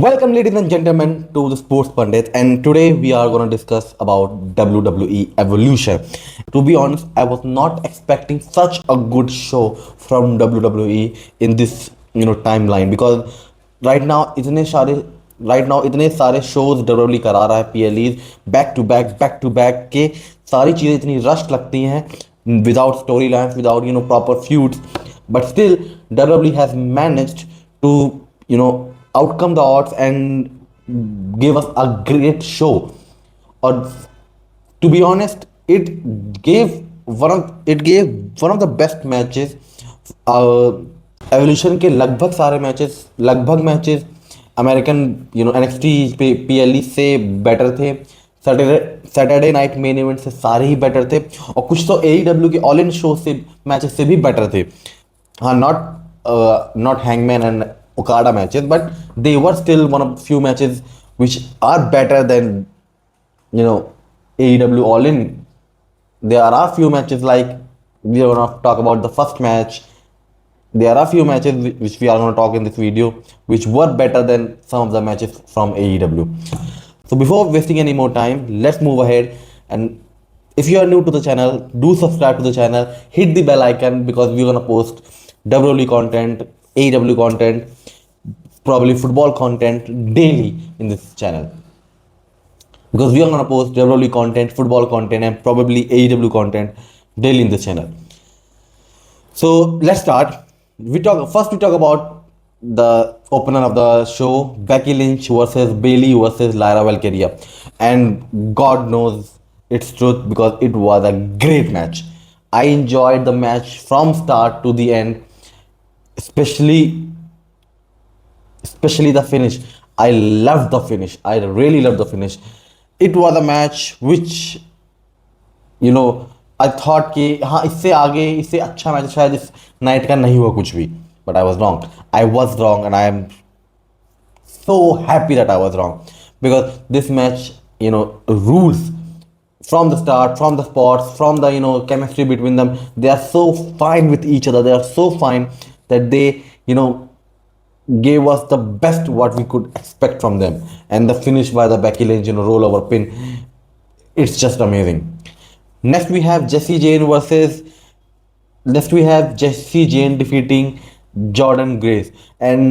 Welcome, ladies and gentlemen, to the Sports Pundit, and today we are going to discuss about WWE Evolution. To be honest, I was not expecting such a good show from WWE in this timeline because right now इतने सारे shows WWE करा रहा है PLEs back to back के सारी चीज़ें इतनी rush लगती हैं without storylines, without proper feuds, but still WWE has managed to outcome the odds and gave us a great show. Or to be honest, it gave one of the best matches. Evolution के लगभग matches American NXT पे PLE से better थे। Saturday night main event से सारे ही better थे और कुछ तो एईडब्ल्यू के ऑल इन शो से मैचेस से भी बेटर थे। हाँ, not Hangman and Okada matches, but they were still one of few matches which are better than AEW All In. There are few matches like we are gonna talk about the first match. There are few matches which we are gonna talk in this video which were better than some of the matches from AEW. So before wasting any more time, let's move ahead. And if you are new to the channel, do subscribe to the channel, hit the bell icon because we're gonna post WWE content, AEW content, probably football content daily in this channel. Because we are gonna post WWE content, football content, and probably AEW content daily in this channel. So let's start. We talk about the opener of the show, Becky Lynch versus Bayley versus Lyra Valkyria, and God knows its truth because it was a great match. I enjoyed the match from start to the end, especially the finish. I loved the finish. I really loved the finish. It was a match which I thought कि हाँ, इससे अच्छा match शायद इस night का नहीं हुआ कुछ भी, but I was wrong and I M so happy that I was wrong because this match rules from the start, from the spots, from the chemistry between them. They are so fine with each other. They are so fine that they gave us the best what we could expect from them. And the finish by the Becky Lynch rollover pin, it's just amazing. Next we have Jessie Jane defeating Jordan Grace. And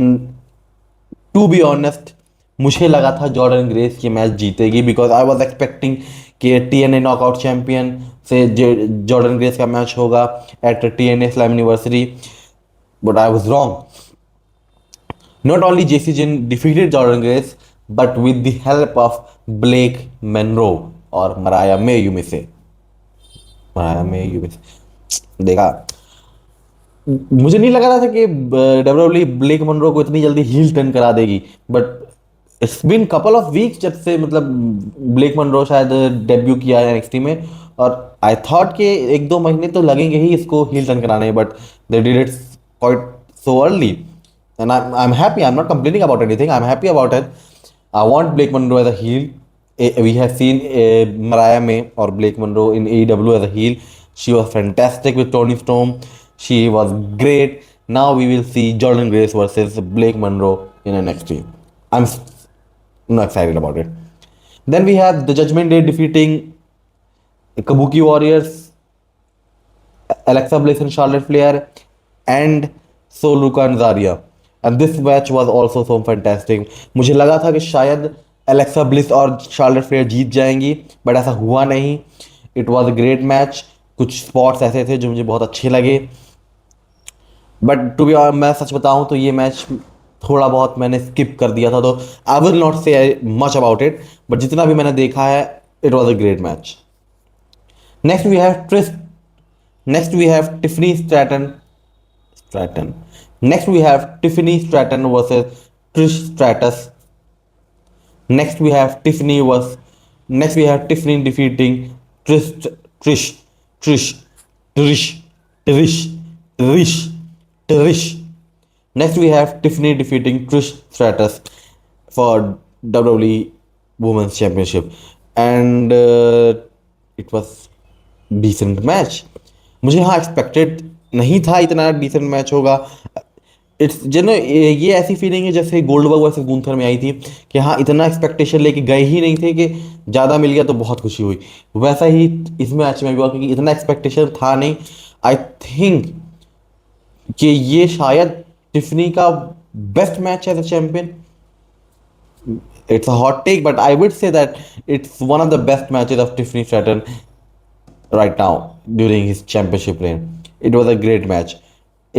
to be honest, मुझे लगा था Jordan Grace ये match जीतेगी because I was expecting कि TNA knockout champion से Jordan Grace का match होगा at TNA slam anniversary, but I was wrong. Not only Jessie Jane defeated Jordan Grace but with the help of Blake Monroe और Mariah मे यूमिसे. देखा, मुझे नहीं लग रहा था कि WWE ब्लेक मनरो को इतनी जल्दी हील टर्न करा देगी, but it's been couple of weeks जब से ब्लेक मनरो शायद डेब्यू किया है NXT में, और आई थॉट कि 1-2 महीने तो लगेंगे ही इसको हील टर्न कराने, but they did it quite so early and I am happy. I am not complaining about anything. I am happy about it. I want Blake Monroe as a heel. We have seen Mariah May or Blake Monroe in AEW as a heel. She was fantastic with Toni Storm. She was great. Now we will see Jordan Grace versus Blake Monroe in NXT. I'm not excited about it. Then we have the Judgment Day defeating Kabuki Warriors, Alexa Bliss and Charlotte Flair, and Soluka and Zarya. And this match was also so fantastic. मुझे लगा था कि शायद Alexa bliss और Charlotte Flair जीत जाएंगी, but ऐसा हुआ नहीं. It was a great match. कुछ स्पॉट्स ऐसे थे जो मुझे बहुत अच्छे लगे, बट टू बी मैं सच बताऊं तो ये मैच थोड़ा बहुत मैंने स्किप कर दिया था, तो I will not say much about it, but जितना भी मैंने देखा है it was a great match. Next we have Tiffany Stratton. Next we have Tiffany Stratton versus Trish Stratus. Next we have Tiffany defeating Trish. Next we have Tiffany defeating Trish Stratus for WWE Women's Championship, and it was decent match. मुझे हाँ expected नहीं था इतना decent match होगा. It's जो ना ये ऐसी फीलिंग है जैसे गोल्डबर्ग वर्सेस गुंथर में आई थी कि हाँ इतना एक्सपेक्टेशन लेके गए ही नहीं थे कि ज़्यादा मिल गया तो बहुत खुशी हुई। वैसा ही इस मैच में भी हुआ क्योंकि इतना एक्सपेक्टेशन था नहीं। आई थिंक कि ये शायद टिफनी का best match as a champion. It's a hot take, but I would say that it's one of the best matches of Tiffany Stratton right now during his championship reign. It was a great match.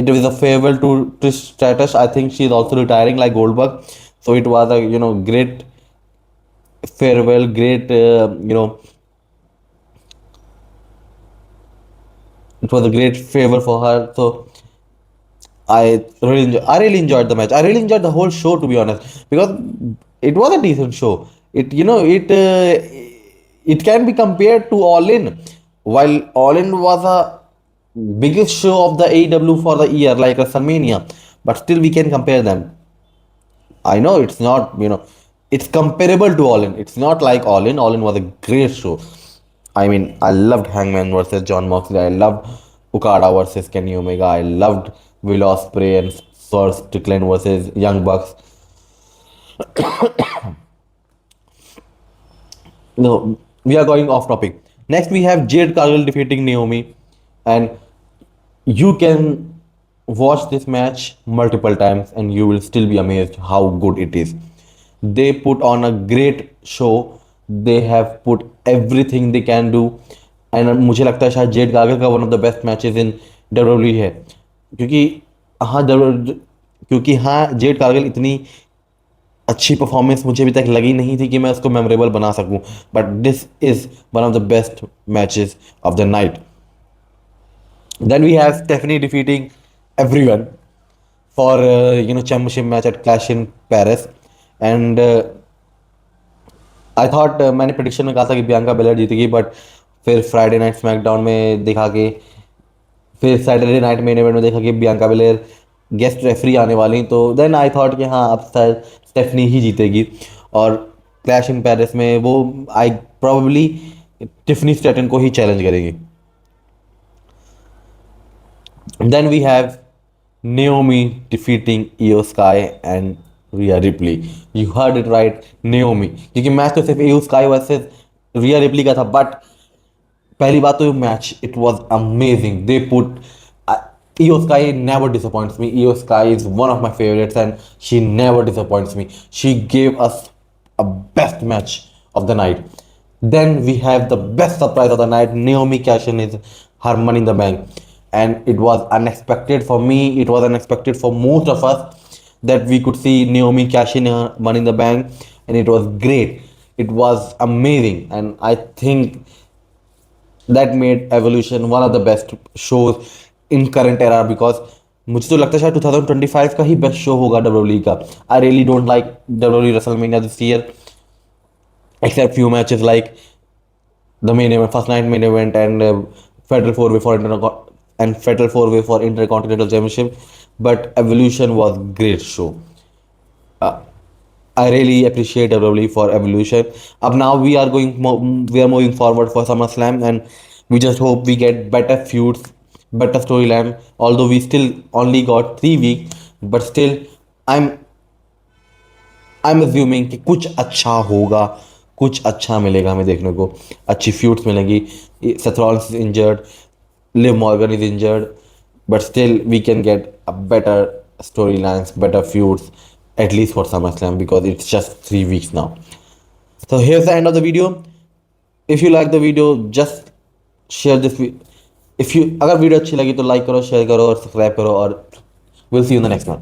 It was a farewell to Trish Stratus. I think she's also retiring like Goldberg, so it was a great farewell, great it was a great favor for her. So I really enjoyed the match. I really enjoyed the whole show to be honest because it was a decent show. It can be compared to All In, while All In was a biggest show of the AEW for the year like WrestleMania, but still we can compare them. I know it's not, it's comparable to All In. It's not like All In. All In was a great show. I mean, I loved Hangman versus John Moxley. I loved Okada versus Kenny Omega. I loved Will Ospreay and Swerve Strickland versus Young Bucks. No, we are going off topic. Next, we have Jade Cargill defeating Naomi, and you can watch this match multiple times and you will still be amazed how good it is. They put on a great show. They have put everything they can do, and मुझे लगता है शायद Z gargle का one of the best matches in WWE है क्योंकि हाँ क्योंकि हाँ जेड गार्गल इतनी अच्छी परफॉर्मेंस मुझे अभी तक लगी नहीं थी कि मैं उसको मेमोरेबल बना सकूं, but this is one of the best matches of the night. Then we have Stephanie defeating everyone for championship match at Clash in Paris, and I thought मैंने प्रिडिक्शन में कहा था कि बियांका बेलर जीतेगी, but फिर Friday night SmackDown में देखा कि फिर सैटरडे नाइट मेन इवेंट में देखा कि बियांका बेलर गेस्ट रेफरी आने वाली, तो देन आई थॉट कि हाँ अब शायद स्टेफनी ही जीतेगी और क्लैश इन पेरिस में वो आई प्रोबेबली टिफनी स्टैटन को ही चैलेंज करेगी. Then we have Naomi defeating Io Sky and Rhea Ripley. You heard it right, Naomi. क्योंकि मैच तो सिर्फ Io Sky versus Rhea Ripley का था, बट पहली बात तो match it was amazing. They put Io Sky never disappoints me. Io Sky is one of my favorites and she never disappoints me. She gave us a best match of the night. Then we have the best surprise of the night. Naomi cashing is her Money in the Bank. And it was unexpected for me. It was unexpected for most of us that we could see Naomi cash in her Money in the Bank. And it was great. It was amazing. And I think that made Evolution one of the best shows in current era because मुझे तो लगता है शायद 2025 का ही best show होगा WWE का. I really don't like WWE WrestleMania this year except few matches like the main event, first night main event, and Fatal 4-way for Fatal 4-way for Intercontinental Championship. But Evolution was great show. Uh, I really appreciate WWE for Evolution. Up now we are moving forward for SummerSlam, and we just hope we get better feuds, better storyline. Although we still only got 3 weeks, but still I'm assuming कि कुछ अच्छा होगा, कुछ अच्छा मिलेगा हमें देखने को, अच्छी फ्यूड्स मिलेंगी. Seth Rollins is injured, Liv Morgan is injured, but still we can get a better storylines, better feuds, at least for SummerSlam because it's just 3 weeks now. So here's the end of the video. If you like the video, just share this. अगर video अच्छी लगी तो like करो, share करो और subscribe करो और we'll see you in the next one.